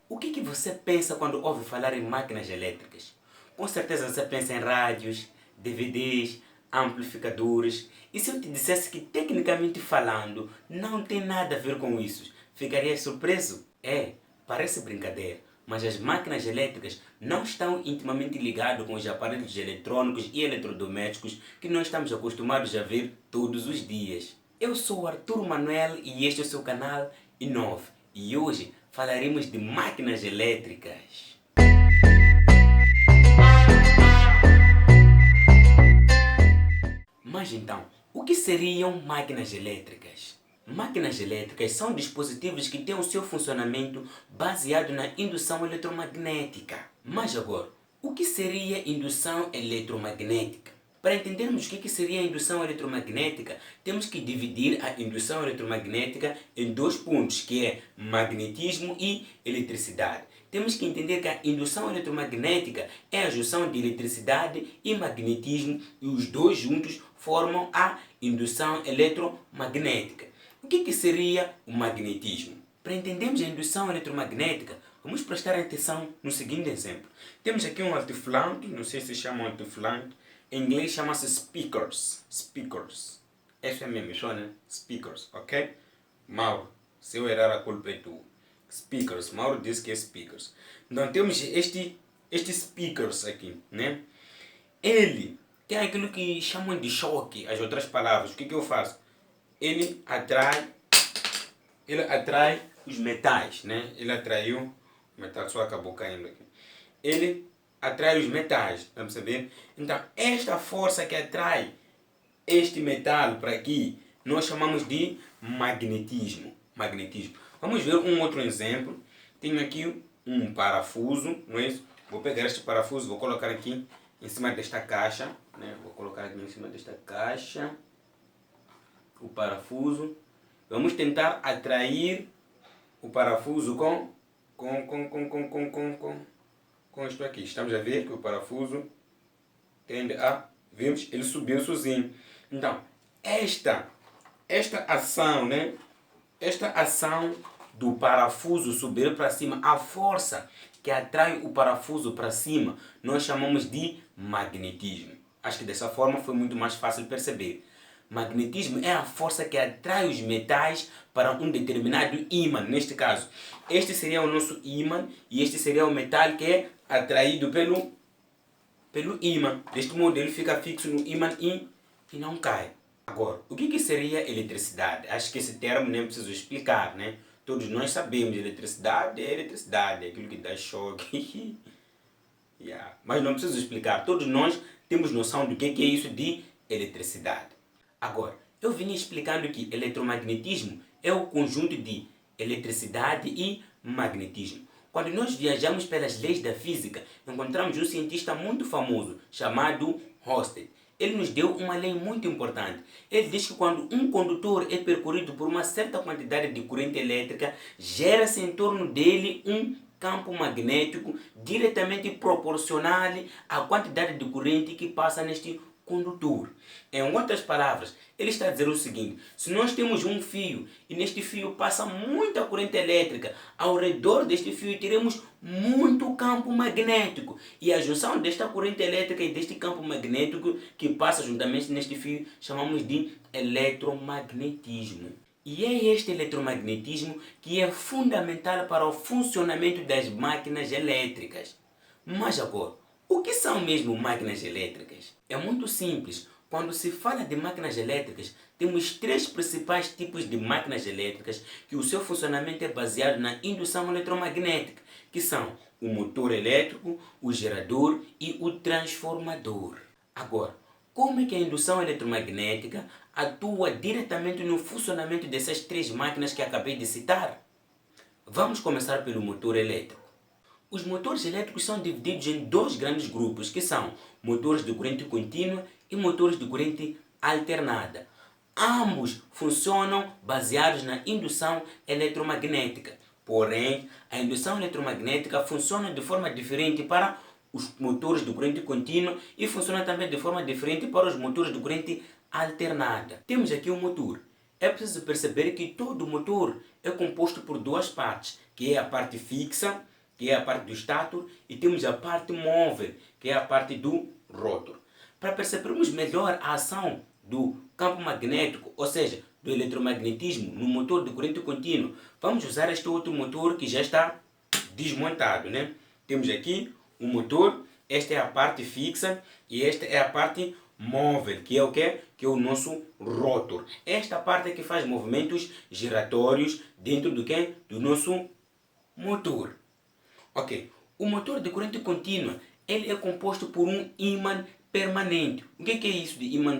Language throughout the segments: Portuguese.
O que você pensa quando ouve falar em máquinas elétricas? Com certeza você pensa em rádios, DVDs, amplificadores. E se eu te dissesse que, tecnicamente falando, não tem nada a ver com isso, ficarias surpreso? Parece brincadeira, mas as máquinas elétricas não estão intimamente ligadas com os aparelhos eletrônicos e eletrodomésticos que nós estamos acostumados a ver todos os dias. Eu sou o Arthur Manuel e este é o seu canal Inove. E hoje falaremos de máquinas elétricas. Mas então, o que seriam máquinas elétricas? Máquinas elétricas são dispositivos que têm o seu funcionamento baseado na indução eletromagnética. Mas agora, o que seria indução eletromagnética? Para entendermos o que seria a indução eletromagnética, temos que dividir a indução eletromagnética em dois pontos, que é magnetismo e eletricidade. Temos que entender que a indução eletromagnética é a junção de eletricidade e magnetismo e os dois juntos formam a indução eletromagnética. O que seria o magnetismo? Para entendermos a indução eletromagnética, vamos prestar atenção no seguinte exemplo. Temos aqui um alto-falante, não sei se chama alto-falante, em inglês chama-se speakers. Speakers. Essa é a minha missão, né? Speakers, ok? Mauro, se eu errar a culpa é tua. Speakers. Mauro disse que é speakers. Então temos este speakers aqui, né? Ele tem aquilo que chamam de choque, as outras palavras. O que eu faço? Ele atrai os metais, né? Ele atraiu, o metal só acabou caindo aqui. Ele atrai os metais, está a perceber? Então, esta força que atrai este metal para aqui, nós chamamos de magnetismo. Vamos ver um outro exemplo. Tenho aqui um parafuso, não é isso? Vou pegar este parafuso, vou colocar aqui em cima desta caixa, né? Vou colocar aqui em cima desta caixa o parafuso. Vamos tentar atrair o parafuso com isto aqui. Estamos a ver que o parafuso tende a... Vemos, ele subiu sozinho. Então, esta ação, né? Esta ação do parafuso subir para cima, a força que atrai o parafuso para cima, nós chamamos de magnetismo. Acho que dessa forma foi muito mais fácil perceber. Magnetismo é a força que atrai os metais para um determinado ímã. Neste caso, este seria o nosso ímã e este seria o metal que é atraído pelo ímã. Deste modo ele fica fixo no ímã e não cai. Agora, o que seria eletricidade? Acho que esse termo nem preciso explicar, né? Todos nós sabemos, eletricidade é aquilo que dá choque. Mas não preciso explicar, todos nós temos noção do que é isso de eletricidade. Agora, eu vim explicando que eletromagnetismo é o conjunto de eletricidade e magnetismo. Quando nós viajamos pelas leis da física, encontramos um cientista muito famoso chamado Ørsted. Ele nos deu uma lei muito importante. Ele diz que quando um condutor é percorrido por uma certa quantidade de corrente elétrica, gera-se em torno dele um campo magnético diretamente proporcional à quantidade de corrente que passa neste condutor. Em outras palavras, ele está a dizer o seguinte: se nós temos um fio e neste fio passa muita corrente elétrica, ao redor deste fio teremos muito campo magnético. E a junção desta corrente elétrica e deste campo magnético que passa juntamente neste fio chamamos de eletromagnetismo. E é este eletromagnetismo que é fundamental para o funcionamento das máquinas elétricas. Mas agora, o que são mesmo máquinas elétricas? É muito simples. Quando se fala de máquinas elétricas, temos três principais tipos de máquinas elétricas que o seu funcionamento é baseado na indução eletromagnética, que são o motor elétrico, o gerador e o transformador. Agora, como é que a indução eletromagnética atua diretamente no funcionamento dessas três máquinas que acabei de citar? Vamos começar pelo motor elétrico. Os motores elétricos são divididos em dois grandes grupos, que são motores de corrente contínua e motores de corrente alternada. Ambos funcionam baseados na indução eletromagnética. Porém, a indução eletromagnética funciona de forma diferente para os motores de corrente contínua e funciona também de forma diferente para os motores de corrente alternada. Temos aqui um motor. É preciso perceber que todo motor é composto por duas partes, que é a parte fixa que é a parte do estátor, e temos a parte móvel, que é a parte do rótor. Para percebermos melhor a ação do campo magnético, ou seja, do eletromagnetismo no motor de corrente contínua, vamos usar este outro motor que já está desmontado, né? Temos aqui o motor, esta é a parte fixa e esta é a parte móvel, que é o quê? Que é o nosso rótor. Esta parte é que faz movimentos giratórios dentro do quê? Do nosso motor. Ok, o motor de corrente contínua, ele é composto por um ímã permanente. O que é isso de ímã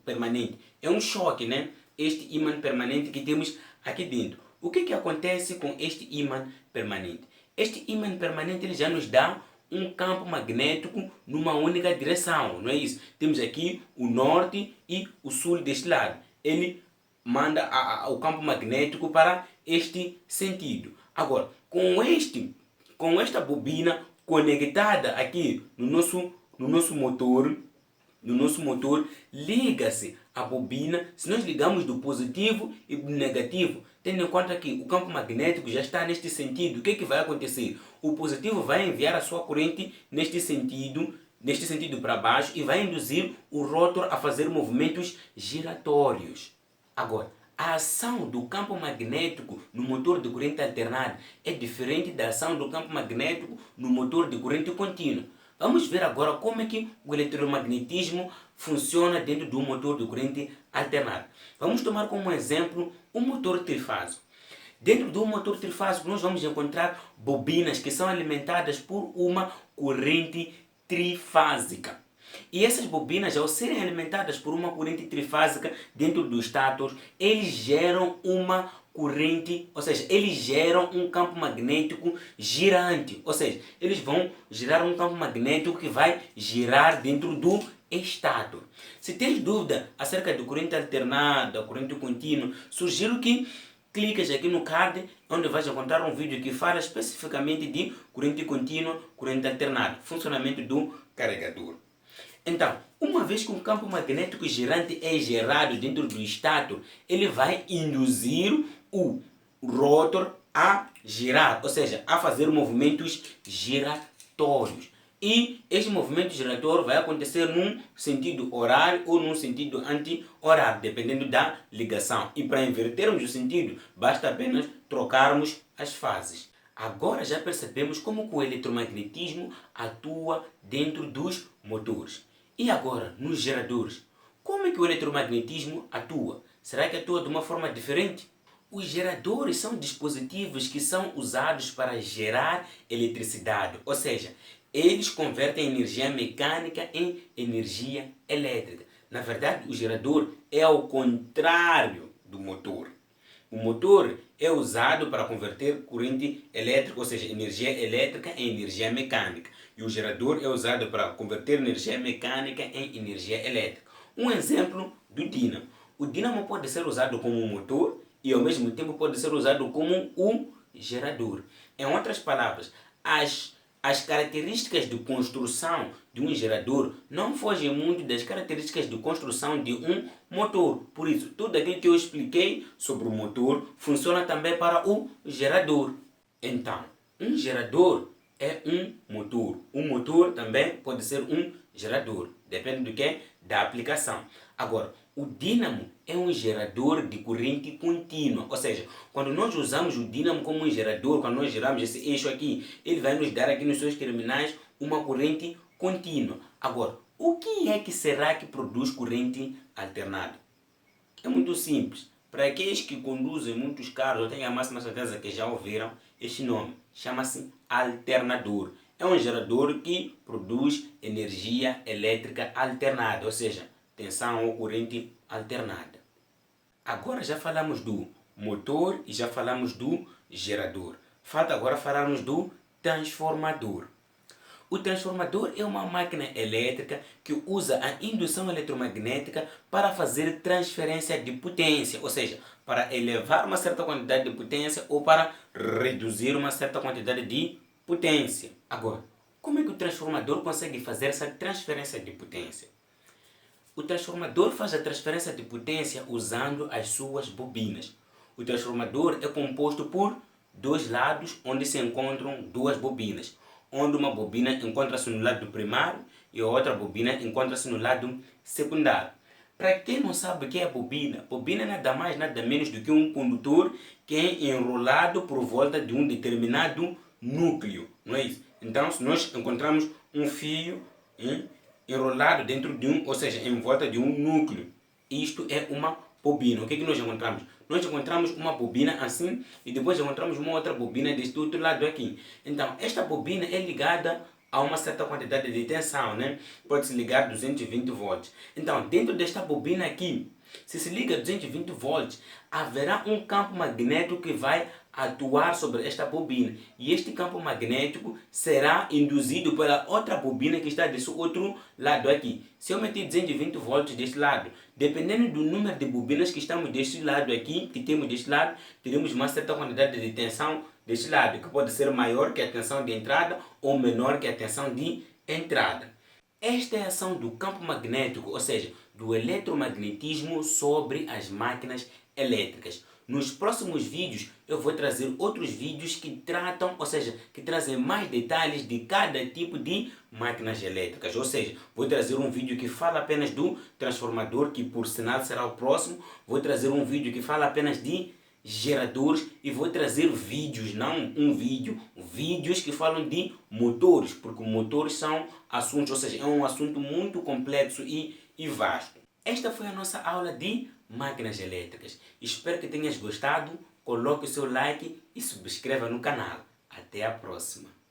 permanente? É um choque, né? Este ímã permanente que temos aqui dentro. O que acontece com este ímã permanente? Este ímã permanente ele já nos dá um campo magnético numa única direção, não é isso? Temos aqui o norte e o sul deste lado. Ele manda o campo magnético para este sentido. Agora, com esta bobina conectada aqui no nosso motor, liga-se a bobina. Se nós ligamos do positivo e do negativo, tendo em conta que o campo magnético já está neste sentido, o que vai acontecer? O positivo vai enviar a sua corrente neste sentido para baixo e vai induzir o rótor a fazer movimentos giratórios. Agora, a ação do campo magnético no motor de corrente alternada é diferente da ação do campo magnético no motor de corrente contínua. Vamos ver agora como é que o eletromagnetismo funciona dentro do motor de corrente alternada. Vamos tomar como exemplo o motor trifásico. Dentro do motor trifásico nós vamos encontrar bobinas que são alimentadas por uma corrente trifásica. E essas bobinas, ao serem alimentadas por uma corrente trifásica dentro do estátor, eles geram uma corrente, ou seja, eles geram um campo magnético girante, ou seja, eles vão gerar um campo magnético que vai girar dentro do estátor. Se tens dúvida acerca de corrente alternada, corrente contínua, sugiro que cliques aqui no card, onde vais encontrar um vídeo que fala especificamente de corrente contínua, corrente alternada, funcionamento do carregador. Então, uma vez que um campo magnético girante é gerado dentro do estátor, ele vai induzir o rótor a girar, ou seja, a fazer movimentos giratórios. E este movimento giratório vai acontecer num sentido horário ou num sentido anti-horário, dependendo da ligação. E para invertermos o sentido, basta apenas trocarmos as fases. Agora já percebemos como o eletromagnetismo atua dentro dos motores. E agora, nos geradores, como é que o eletromagnetismo atua? Será que atua de uma forma diferente? Os geradores são dispositivos que são usados para gerar eletricidade, ou seja, eles convertem energia mecânica em energia elétrica. Na verdade, o gerador é ao contrário do motor. O motor é usado para converter corrente elétrica, ou seja, energia elétrica em energia mecânica. E o gerador é usado para converter energia mecânica em energia elétrica. Um exemplo do dínamo. O dínamo pode ser usado como um motor e ao mesmo tempo pode ser usado como um gerador. Em outras palavras, as características de construção de um gerador não fogem muito das características de construção de um motor. Por isso, tudo aquilo que eu expliquei sobre o motor funciona também para o gerador. Então, um gerador é um motor. Um motor também pode ser um gerador. Depende do que? Da aplicação. Agora, o dínamo é um gerador de corrente contínua. Ou seja, quando nós usamos o dínamo como um gerador, quando nós giramos esse eixo aqui, ele vai nos dar aqui nos seus terminais uma corrente contínua. Agora, o que é que será que produz corrente alternada? É muito simples. Para aqueles que conduzem muitos carros, eu tenho a máxima certeza que já ouviram este nome. Chama-se alternador. É um gerador que produz energia elétrica alternada, ou seja, tensão ou corrente alternada. Agora já falamos do motor e já falamos do gerador. Falta agora falarmos do transformador. O transformador é uma máquina elétrica que usa a indução eletromagnética para fazer transferência de potência, ou seja, para elevar uma certa quantidade de potência ou para reduzir uma certa quantidade de potência. Agora, como é que o transformador consegue fazer essa transferência de potência? O transformador faz a transferência de potência usando as suas bobinas. O transformador é composto por dois lados onde se encontram duas bobinas, onde uma bobina encontra-se no lado primário e a outra bobina encontra-se no lado secundário. Para quem não sabe o que é bobina é nada mais, nada menos do que um condutor que é enrolado por volta de um determinado núcleo, não é isso? Então, se nós encontramos um fio enrolado dentro de ou seja, em volta de um núcleo, isto é uma bobina. O que é que nós encontramos? Nós encontramos uma bobina assim e depois encontramos uma outra bobina deste outro lado aqui. Então, esta bobina é ligada a uma certa quantidade de tensão, né? Pode-se ligar 220 volts. Então, dentro desta bobina aqui, se liga 220 volts, haverá um campo magnético que vai atuar sobre esta bobina. E este campo magnético será induzido pela outra bobina que está desse outro lado aqui. Se eu meter 220 volts deste lado, dependendo do número de bobinas que estamos deste lado aqui, que temos deste lado, teremos uma certa quantidade de tensão deste lado, que pode ser maior que a tensão de entrada ou menor que a tensão de entrada. Esta é a ação do campo magnético, ou seja, do eletromagnetismo sobre as máquinas elétricas. Nos próximos vídeos eu vou trazer outros vídeos que tratam, ou seja, que trazem mais detalhes de cada tipo de máquinas elétricas. Ou seja, vou trazer um vídeo que fala apenas do transformador, que por sinal será o próximo. Vou trazer um vídeo que fala apenas de geradores e vou trazer vídeos, não um vídeo, vídeos que falam de motores, porque motores são assuntos, ou seja, é um assunto muito complexo e vasto. Esta foi a nossa aula de máquinas elétricas. Espero que tenhas gostado, coloque o seu like e subscreva no canal. Até a próxima!